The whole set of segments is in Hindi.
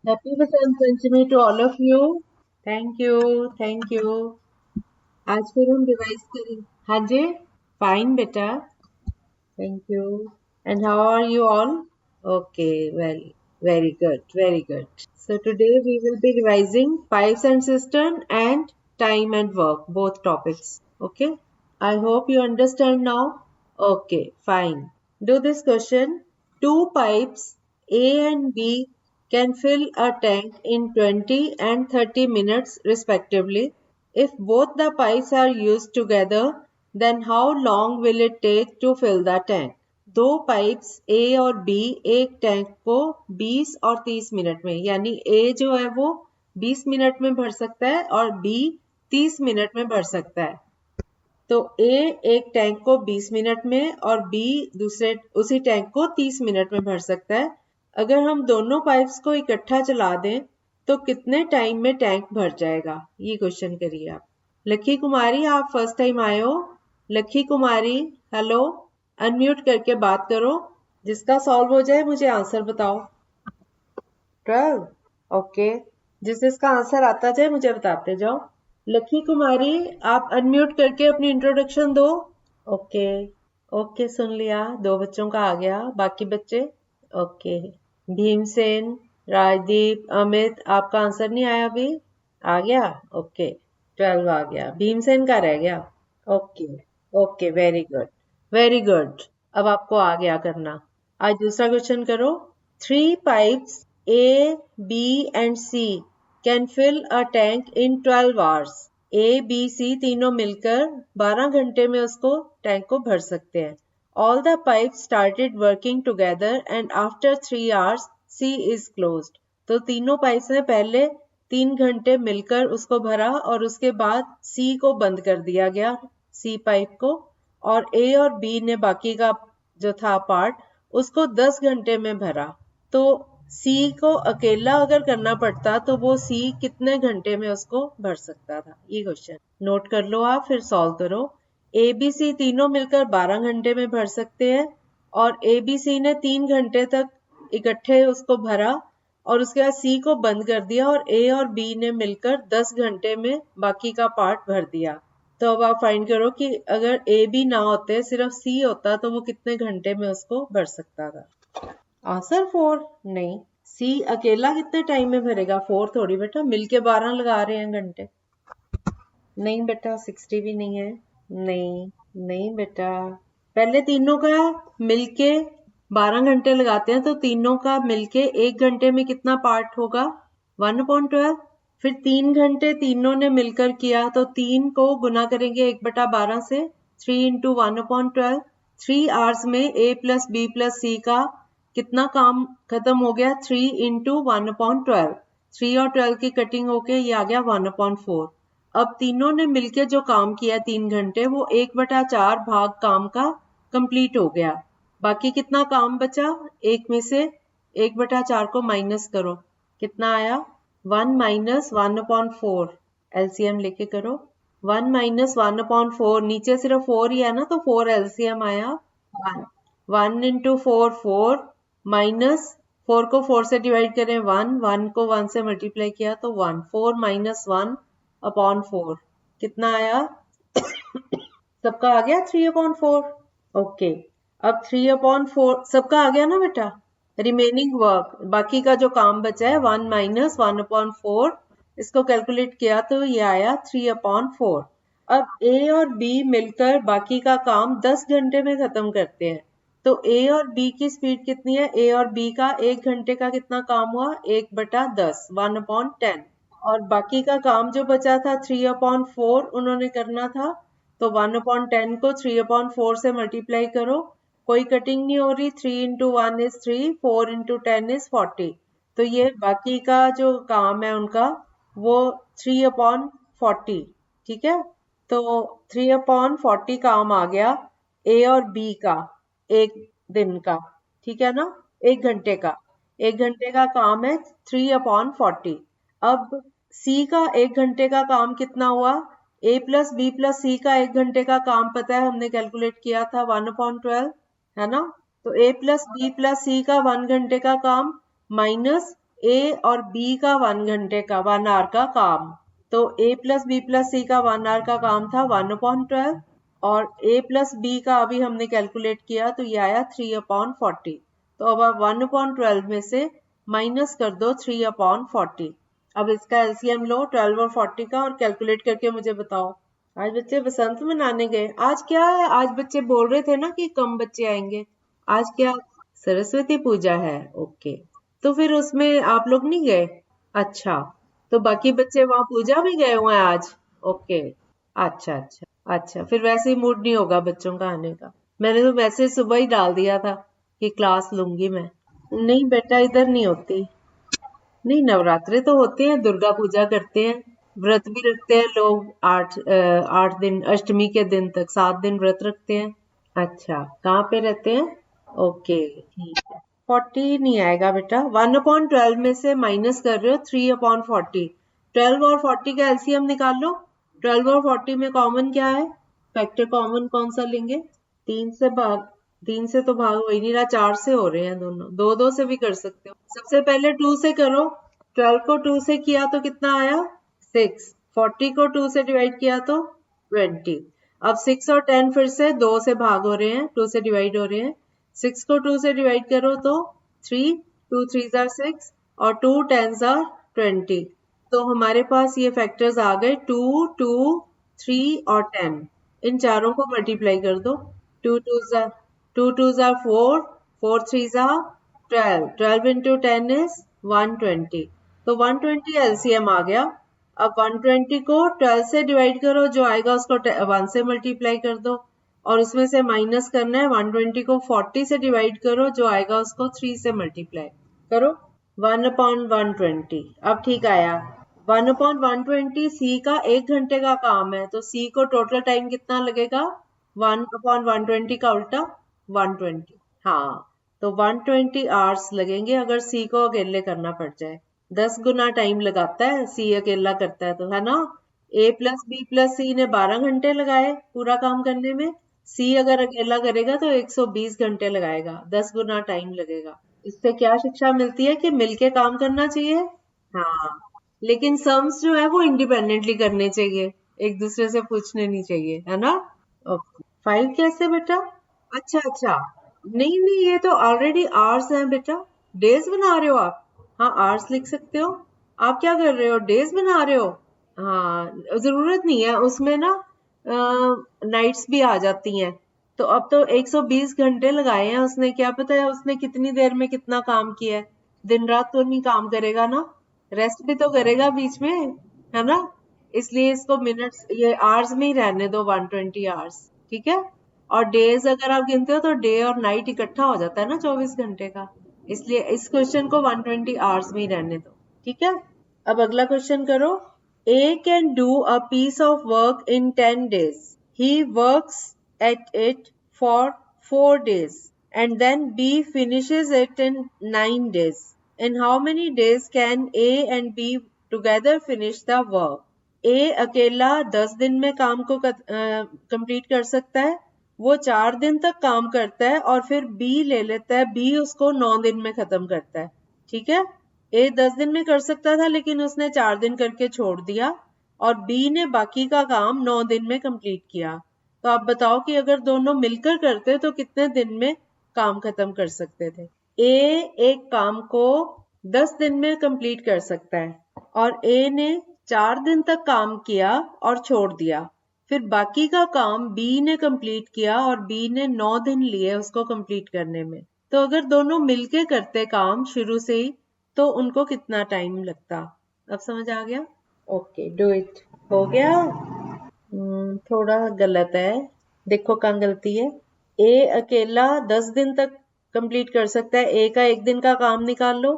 Happy Basant Panchami to all of you. Thank you, thank you. आज फिर हम रिवाइज करें। हाँ जी, फाइन बेटा, thank you. And how are you all? Okay, very very good, very good. So today we will be revising pipes and cistern and time and work, both topics. Okay. I hope you understand now. Okay, fine. Do this question. Two pipes A and B can fill a tank in 20 and 30 minutes respectively. If both the pipes are used together, then how long will it take to fill the tank? दो पाइप्स ए और बी एक टैंक को 20 और 30 मिनट में, यानी ए जो है वो 20 मिनट में भर सकता है और बी 30 मिनट में भर सकता है। तो ए एक टैंक को 20 मिनट में और बी दूसरे उसी टैंक को 30 मिनट में भर सकता है। अगर हम दोनों पाइप्स को इकट्ठा चला दें तो कितने टाइम में टैंक भर जाएगा? ये क्वेश्चन करिए आप। लक्की कुमारी, आप फर्स्ट टाइम आए हो। लक्की कुमारी, हेलो, अनम्यूट करके बात करो। जिसका सॉल्व हो जाए मुझे आंसर बताओ। 12, ओके। जिसका आंसर आता जाए मुझे बताते जाओ। लक्की कुमारी, आप अनम्यूट करके अपनी इंट्रोडक्शन दो। ओके, ओके, सुन लिया। दो बच्चों का आ गया, बाकी बच्चे? ओके। भीमसेन, राजदीप, अमित, आपका आंसर नहीं आया अभी? आ गया? ओके, 12 आ गया। भीमसेन का रह गया। Okay, okay, very good, very good. अब आपको आ गया करना। आज दूसरा क्वेश्चन करो। Three pipes A, B and C can fill a tank in 12 hours. A, B, C तीनों मिलकर 12 घंटे में उसको टैंक को भर सकते हैं। All the pipe started working together and after 3 hours C is closed. तो तीनों पाइप्स ने पहले 3 घंटे मिलकर उसको भरा और उसके बाद सी को बंद कर दिया गया, सी पाइप को, और ए और बी ने बाकी का जो था पार्ट उसको 10 घंटे में भरा। तो सी को अकेला अगर करना पड़ता तो वो सी कितने घंटे में उसको भर सकता था? ये क्वेश्चन नोट कर लो आप, फिर सॉल्व करो। ए बी सी तीनों मिलकर 12 घंटे में भर सकते हैं और ए बी सी ने 3 घंटे तक इकट्ठे उसको भरा और उसके बाद सी को बंद कर दिया और ए और बी ने मिलकर 10 घंटे में बाकी का पार्ट भर दिया। तो अब आप फाइंड करो कि अगर ए बी ना होते, सिर्फ सी होता, तो वो कितने घंटे में उसको भर सकता था? आंसर 4 नहीं। सी अकेला कितने टाइम में भरेगा? 4 थोड़ी बेटा, मिलके 12 लगा रहे हैं घंटे। नहीं बेटा, 60 भी नहीं है। नहीं, नहीं बेटा, पहले तीनों का मिलके 12 घंटे लगाते हैं तो तीनों का मिलके 1 घंटे में कितना पार्ट होगा? 1/12। फिर 3 घंटे तीनों ने मिलकर किया तो 3 को गुना करेंगे 1/12 से, 3 इंटू 1/12। 3 आवर्स में ए प्लस बी प्लस सी का कितना काम खत्म हो गया? 3 इंटू 1/12। 3 और 12 की कटिंग होके ये आ गया 1/4। अब तीनों ने मिलके जो काम किया 3 घंटे, वो 1/4 भाग काम का कंप्लीट हो गया। बाकी कितना काम बचा? एक में से 1/4 को माइनस करो, कितना आया? 1 माइनस 1/4। एलसीएम लेके करो। 1 माइनस 1/4, नीचे सिर्फ 4 ही है ना, तो 4 एलसीएम आया 1। 1 इंटू 4 4, माइनस 4 को 4 से डिवाइड करें 1, 1 को 1 से मल्टीप्लाई किया तो 1। 4 माइनस 1/4 कितना आया? सबका आ गया 3/4। ओके, अब 3/4 सबका आ गया ना बेटा? रिमेनिंग वर्क, बाकी का जो काम बचा है 1 माइनस 1/4, इसको कैलकुलेट किया तो ये आया 3/4। अब ए और बी मिलकर बाकी का काम 10 घंटे में खत्म करते हैं। तो ए और बी की स्पीड कितनी है? ए और बी का 1 घंटे का कितना काम हुआ? 1/10, 1/10। और बाकी का काम जो बचा था 3/4 उन्होंने करना था, तो 1/10 को 3/4 से मल्टीप्लाई करो। कोई कटिंग नहीं हो रही, 3 इंटू 1 इज 3, 4 इंटू 10 इज 40। तो ये बाकी का जो काम है उनका वो 3/40, ठीक है। तो 3/40 काम आ गया ए और बी का एक दिन का, ठीक है ना, 1 घंटे का। 1 घंटे का काम है 3/40। अब सी का 1 घंटे का काम कितना हुआ? ए प्लस बी प्लस सी का 1 घंटे का काम पता है, हमने कैलकुलेट किया था 1/12, है ना। तो ए प्लस बी प्लस सी का 1 घंटे का काम माइनस ए और बी का 1 घंटे का 1 आवर का काम। तो ए प्लस बी प्लस सी का 1 आवर का काम था 1/12 और ए प्लस बी का अभी हमने कैलकुलेट किया तो ये आया 3/40। तो अब आप 1/12 में से माइनस कर दो 3/40। अब इसका एलसीएम लो 12 और 40 का और कैलकुलेट करके मुझे बताओ। आज बच्चे बसंत मनाने गए। आज क्या है? आज बच्चे बोल रहे थे ना कि कम बच्चे आएंगे। आज क्या? सरस्वती पूजा है। ओके, तो फिर उसमें आप लोग नहीं गए? अच्छा, तो बाकी बच्चे वहां पूजा भी गए हुए हैं आज? ओके, अच्छा अच्छा अच्छा, फिर वैसे ही मूड नहीं होगा बच्चों का आने का। मैंने तो मैसेज सुबह ही डाल दिया था कि क्लास लूंगी मैं। नहीं बेटा, इधर नहीं होती। नहीं, नवरात्रे तो होते हैं, दुर्गा पूजा करते हैं, व्रत भी रखते हैं लोग। 8 दिन, अष्टमी के दिन तक 7 दिन व्रत रखते हैं। अच्छा, कहाँ पे रहते हैं? ओके, ठीक है। 40 नहीं आएगा बेटा। 1/12 में से माइनस कर रहे हो 3/40। 12 और 40 का एलसीएम निकाल लो। 12 और 40 में कॉमन क्या है? फैक्टर कॉमन कौन सा लेंगे? 3 से तो भाग हो ही नहीं रहा, 4 से हो रहे हैं दोनों। 2 2 से भी कर सकते हो। सबसे पहले 2 से करो। 12 को 2 से किया तो कितना आया? 6। 40 को 2 से डिवाइड किया तो 20। अब 6 और 10 फिर से 2 से भाग हो रहे हैं, 2 से डिवाइड हो रहे हैं। 6 को 2 से डिवाइड करो तो 3, 2 3 आर 6 और 2 10 आर 20। तो हमारे पास ये फैक्टर्स आ गए 2 2 3 और 10। इन चारों को मल्टीप्लाई कर दो। 2 2 आर 4, 4 3 आर 12, 12 into 10 is 120। तो 120 एलसीएम आ गया। अब 120 को 12 से डिवाइड करो, जो आएगा उसको 1 से मल्टीप्लाई कर दो और उसमें से माइनस करना है। 120 को 40 से डिवाइड करो, जो आएगा उसको 3 से मल्टीप्लाई करो। 1/120। अब ठीक आया। 1/120 सी का 1 घंटे का काम है, तो सी को टोटल टाइम कितना लगेगा? 1/120 का उल्टा 120। हाँ, तो 120 आवर्स लगेंगे अगर सी को अकेले करना पड़ जाए। 10 गुना टाइम लगाता है सी अकेला करता है तो, है ना? ए प्लस बी प्लस सी ने 12 घंटे लगाए पूरा काम करने में। सी अगर अकेला करेगा तो 120 घंटे लगाएगा, 10 गुना टाइम लगेगा। इससे क्या शिक्षा मिलती है कि मिलके काम करना चाहिए। हाँ, लेकिन सम्स जो है वो इंडिपेंडेंटली करने चाहिए, एक दूसरे से पूछने नहीं चाहिए, है ना? ओके, 5 कैसे बेटा? अच्छा अच्छा, नहीं नहीं, ये तो ऑलरेडी आवर्स हैं बेटा। डेज बना रहे हो आप? हाँ, आवर्स लिख सकते हो। आप क्या कर रहे हो? डेज बना रहे हो? हाँ, जरूरत नहीं है उसमें ना, नाइट्स भी आ जाती हैं। तो अब तो 120 घंटे लगाए हैं उसने, क्या पता है उसने कितनी देर में कितना काम किया है। दिन रात तो नहीं काम करेगा ना, रेस्ट भी तो करेगा बीच में, है ना? इसलिए इसको मिनट्स, ये आवर्स में ही रहने दो, 120 आवर्स। ठीक है। और डेज अगर आप गिनते हो तो डे और नाइट इकट्ठा हो जाता है ना 24 घंटे का। इसलिए इस क्वेश्चन को 120 आवर्स में ही रहने दो। ठीक है। अब अगला क्वेश्चन करो। A can do a piece of work in 10 days. He works at it for 4 days and then B finishes it in 9 days. In how many days can A and B together finish the work? A अकेला 10 दिन में काम को कंप्लीट कर सकता है, वो 4 दिन तक काम करता है और फिर B ले लेता है, B उसको 9 दिन में खत्म करता है। ठीक है। ए 10 दिन में कर सकता था लेकिन उसने 4 दिन करके छोड़ दिया और बी ने बाकी का काम 9 दिन में कंप्लीट किया। तो आप बताओ कि अगर दोनों मिलकर करते तो कितने दिन में काम खत्म कर सकते थे? ए एक काम को 10 दिन में कंप्लीट कर सकता है और ए ने 4 दिन तक काम किया और छोड़ दिया। फिर बाकी का काम बी ने कंप्लीट किया और बी ने 9 दिन लिए उसको कंप्लीट करने में। तो अगर दोनों मिलके करते काम शुरू से ही तो उनको कितना टाइम लगता? अब समझ आ गया? Okay, do it. हो गया? थोड़ा गलत है। देखो कहाँ गलती है। ए अकेला 10 दिन तक कंप्लीट कर सकता है। ए का 1 दिन का काम निकाल लो,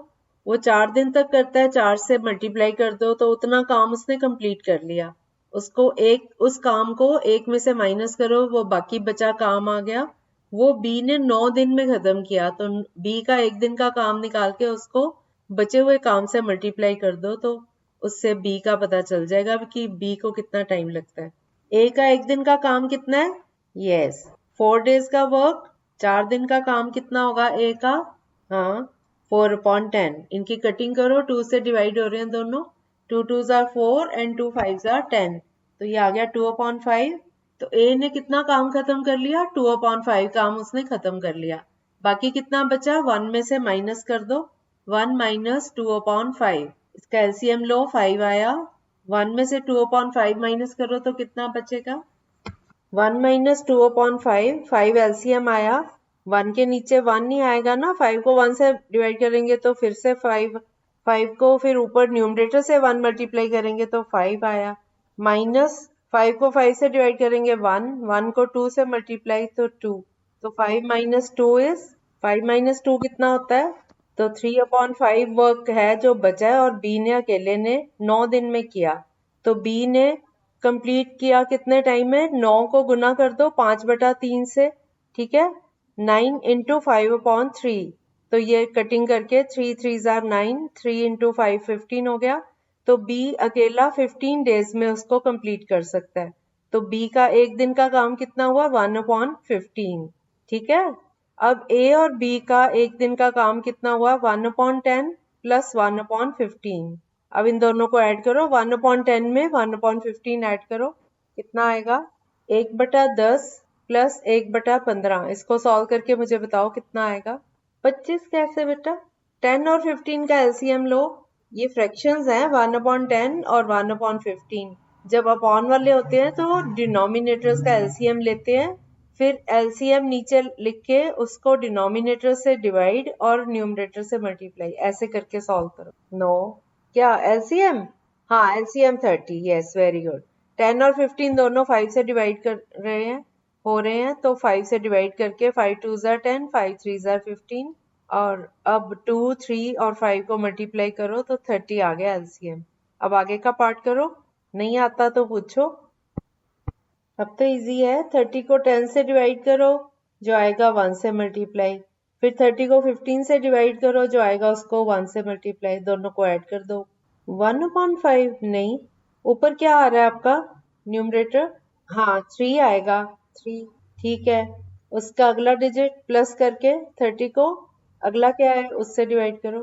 वो 4 दिन तक करता है, 4 से मल्टीप्लाई कर दो तो उतना काम उसने कंप्लीट कर लिया। उसको उस काम को 1 में से माइनस करो, वो बाकी बचा काम आ गया। वो बी ने 9 दिन में खत्म किया, तो बी का 1 दिन का काम निकाल के उसको बचे हुए काम से मल्टीप्लाई कर दो तो उससे बी का पता चल जाएगा कि बी को कितना टाइम लगता है। ए का 1 दिन का काम कितना है? यस, 4 डेज का वर्क, 4 दिन का काम कितना होगा ए का? हाँ, 4/10। इनकी कटिंग करो, 2 से डिवाइड हो रहे हैं दोनों, 2 2s are 4 and 2 5s are 10, तो ये आ गया 2/5। तो ए ने कितना काम खत्म कर लिया, 2/5 काम उसने खत्म कर लिया। बाकी कितना बचा, 1 में से माइनस कर दो, 1 माइनस 2/5, इसका एलसीएम लो, 5 आया। 1 में से 2/5 माइनस करो तो कितना बचेगा, 1 माइनस 2/5, 5 एलसीएम आया। 1 के नीचे 1 नहीं आएगा ना, 5 को 1 से डिवाइड करेंगे तो फिर से 5 को फिर ऊपर न्यूमरेटर से 1 मल्टीप्लाई करेंगे तो 5 आया। माइनस 5 को 5 से डिवाइड करेंगे 1, 1 को 2 से मल्टीप्लाई तो 2, तो 5 माइनस 2 इज 5 माइनस 2 कितना होता है, तो 3/5 वर्क है जो बचा है, और बी ने अकेले ने 9 दिन में किया। तो बी ने कंप्लीट किया कितने टाइम में, 9 को गुना कर दो 5/3 से, ठीक है, 9 इंटू 5/3, तो ये कटिंग करके 3 3s are 9, 3 इंटू 5 15 हो गया। तो बी अकेला 15 डेज में उसको कंप्लीट कर सकता है। तो बी का एक दिन का काम कितना हुआ, 1/15, ठीक है। अब ए और बी का एक दिन का काम कितना हुआ, 1/10 प्लस 1/15। अब इन दोनों को ऐड करो, 1/10 में 1/15 ऐड करो, कितना आएगा, 1/10 प्लस 1/15। इसको सॉल्व करके मुझे बताओ कितना आएगा। 25 कैसे बेटा, 10 और 15 का एलसीएम लो, ये फ्रैक्शंस हैं, 1/10 और 1/15। जब अपॉन वाले होते हैं तो डिनोमिनेटर्स का एलसीएम लेते हैं, फिर एलसीएम नीचे लिख के उसको डिनोमिनेटर से डिवाइड और न्यूमरेटर से मल्टीप्लाई, ऐसे करके सॉल्व करो। नो, क्या एलसीएम, हाँ एलसीएम 30, यस वेरी गुड। 10 और 15 दोनों 5 से डिवाइड कर रहे हैं, हो रहे हैं, तो 5 से डिवाइड करके 5 2s are 10, 5 3s are 15, और अब 2 3 और 5 को मल्टीप्लाई करो तो 30 आ गया एलसीएम। अब आगे का पार्ट करो, नहीं आता तो पूछो। अब तो इजी है, 30 को 10 से डिवाइड करो, जो आएगा 1 से मल्टीप्लाई, फिर 30 को 15 से डिवाइड करो, जो आएगा उसको 1 से मल्टीप्लाई, दोनों को ऐड कर दो। 1/5 नहीं, ऊपर क्या आ रहा है आपका न्यूमरेटर, हाँ 3 आएगा, 3, ठीक है। उसका अगला डिजिट प्लस करके 30 को अगला क्या है उससे डिवाइड करो,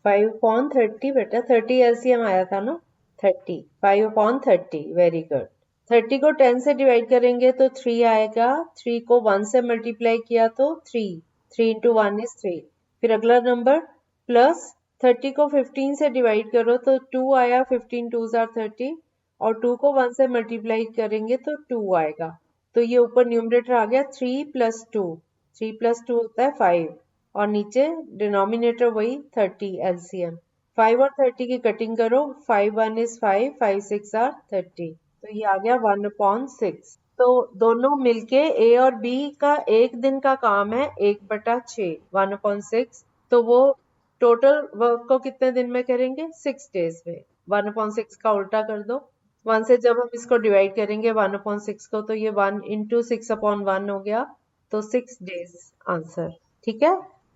5/30 बेटा, 30 एलसीएम आया था ना, 30, 5/30, वेरी गुड। 30 को 10 से डिवाइड करेंगे तो 3 आएगा, 3 को 1 से मल्टीप्लाई किया तो 3, 3 इंटू 1 इज 3, फिर अगला नंबर प्लस 30 को 15 से डिवाइड करो तो 2 आया, 15 2s are 30, और 2 को 1 से मल्टीप्लाई करेंगे तो 2 आएगा। तो ये ऊपर न्यूमरेटर आ गया 3 + 2, 3 + 2 होता है 5, और नीचे डिनोमिनेटर वही 30 एलसीएम। 5 और 30 की कटिंग करो, 5 1 is 5, 5 6 are 30, तो ये आ गया 1/6। तो दोनों मिलके ए और बी का एक दिन का काम है 1/6, 1/6, तो वो टोटल वर्क को कितने दिन में करेंगे, 6 डेज में। 1/6 का उल्टा कर दो, 1 से जब हम इसको डिवाइड करेंगे 1/6 को, तो ये 1 इंटू 6/1 हो गया, तो 6 डेज आंसर, ठीक है।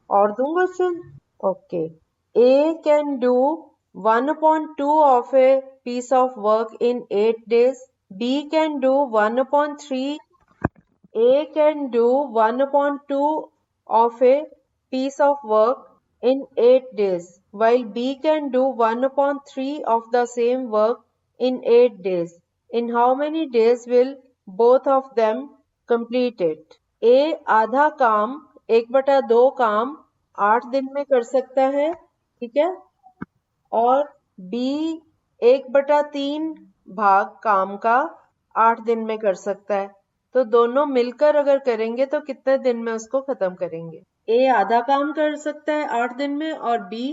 और दूं question, okay. A can do 1/2 of a piece of work in 8 days. B can do 1/3. A can do 1/2 of a piece of work in 8 days, while B can do 1/3 of the same work in 8 days. In how many days will both of them complete it? A आधा काम 1/2 काम 8 दिन में कर सकता है, ठीक है, और बी 1/3 भाग काम का 8 दिन में कर सकता है। तो दोनों मिलकर अगर करेंगे तो कितने दिन में उसको खत्म करेंगे। ए आधा काम कर सकता है 8 दिन में, और बी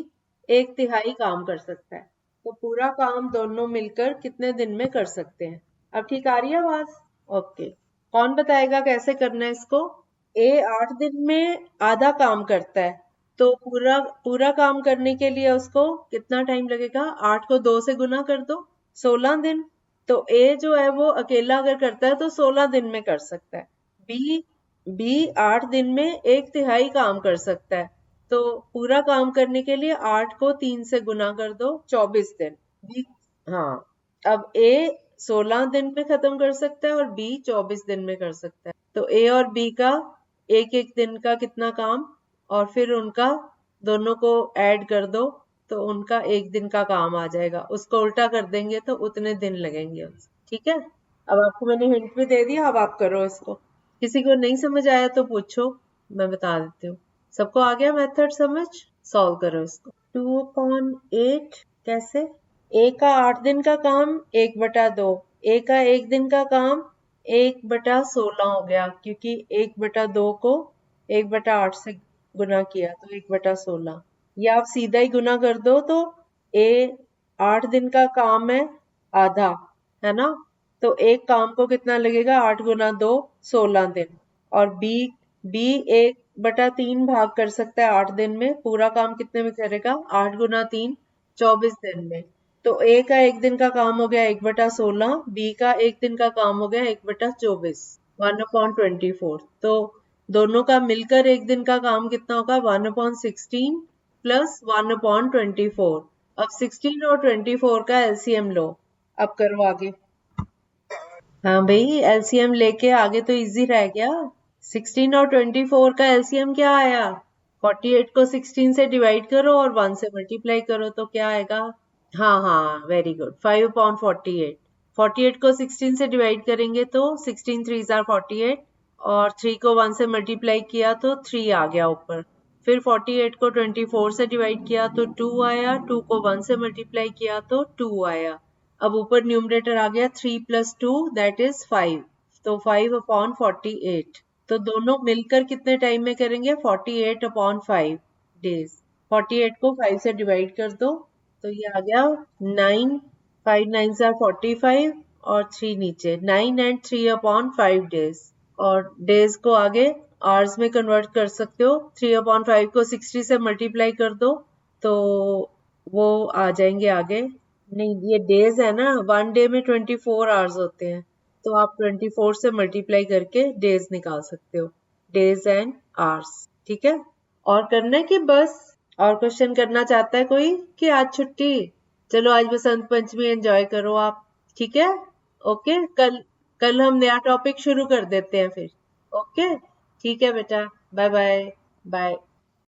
1/3 काम कर सकता है, तो पूरा काम दोनों मिलकर कितने दिन में कर सकते हैं। अब ठीक आ रही है आवाज, ओके। कौन बताएगा कैसे करना है इसको। ए 8 दिन में आधा काम करता है, तो पूरा पूरा काम करने के लिए उसको कितना टाइम लगेगा, 8 को 2 से गुना कर दो, 16 दिन। तो ए जो है वो अकेला अगर करता है तो 16 दिन में कर सकता है। बी 8 दिन में 1/3 काम कर सकता है, तो पूरा काम करने के लिए 8 को 3 से गुना कर दो, 24 दिन। बी, हाँ, अब ए 16 दिन में खत्म कर सकता है और बी 24 दिन में कर सकता है। तो ए और बी का एक एक दिन का कितना काम, और फिर उनका दोनों को ऐड कर दो तो उनका एक दिन का काम आ जाएगा। उसको उल्टा कर देंगे तो उतने दिन लगेंगे। ठीक है, अब आपको मैंने हिंट भी दे दिया, अब आप करो इसको। किसी को नहीं समझ आया तो पूछो, मैं बता देती हूँ। सबको आ गया मेथड समझ? सॉल्व करो इसको। 2/8 कैसे? ए का 8 दिन का काम 1/2, ए का एक दिन का काम 1/16 हो गया, क्योंकि 1/2 को 1/8 से गुना किया तो 1/16। या आप सीधा ही गुना कर दो तो ए 8 दिन का काम है आधा, है ना? तो एक काम को कितना लगेगा? 8 × 2 16 दिन। और बी 1/3 भाग कर सकता है 8 दिन में। पूरा काम कितने में करेगा? 8 × 3 24 दिन में। तो ए का एक दिन का काम हो गया 1/16, बी का एक दिन का काम हो गया 1/24, 1/24। तो दोनों का मिलकर एक दिन का काम कितना होगा? 1/16 प्लस 1/24। अब 16 और 24 का एलसीएम लो। अब करो आगे। हाँ भाई, एलसीएम लेके आगे तो इजी रह गया। 16 और 24 का एलसीएम क्या आया? 48 को 16 से डिवाइड करो और 1 से मल्टीप्लाई करो तो क्या आएगा? हाँ हाँ, वेरी गुड, 5/48। 48 को 16 से डिवाइड करेंगे तो 16 3 जार 48, और 3 को 1 से मल्टीप्लाई किया तो 3 आ गया ऊपर। फिर 48 को 24 से डिवाइड किया तो 2 आया, 2 को 1 से मल्टीप्लाई किया तो 2 आया। अब ऊपर न्यूमरेटर आ गया 3 + 2 दैट इज 5, तो 5/48। तो दोनों मिलकर कितने टाइम में करेंगे? 48/5 डेज। 48 को 5 से डिवाइड कर दो तो ये आ गया 9, 5 9 जार 45 और 3 नीचे, 9 एंड 3/5 डेज। और डेज को आगे आवर्स में कन्वर्ट कर सकते हो। 3/5 को 60 से मल्टीप्लाई कर दो तो वो आ जाएंगे आगे। नहीं, ये डेज है ना, 1 डे में 24 आवर्स होते हैं, तो आप 24 से मल्टीप्लाई करके डेज निकाल सकते हो। Days and hours. ठीक है, और करना है कि बस? और क्वेश्चन करना चाहता है कोई कि आज छुट्टी? चलो आज बसंत पंचमी एंजॉय करो आप। ठीक है, ओके। कल हम नया टॉपिक शुरू कर देते हैं फिर। ओके, ठीक है बेटा, बाय बाय। बाय।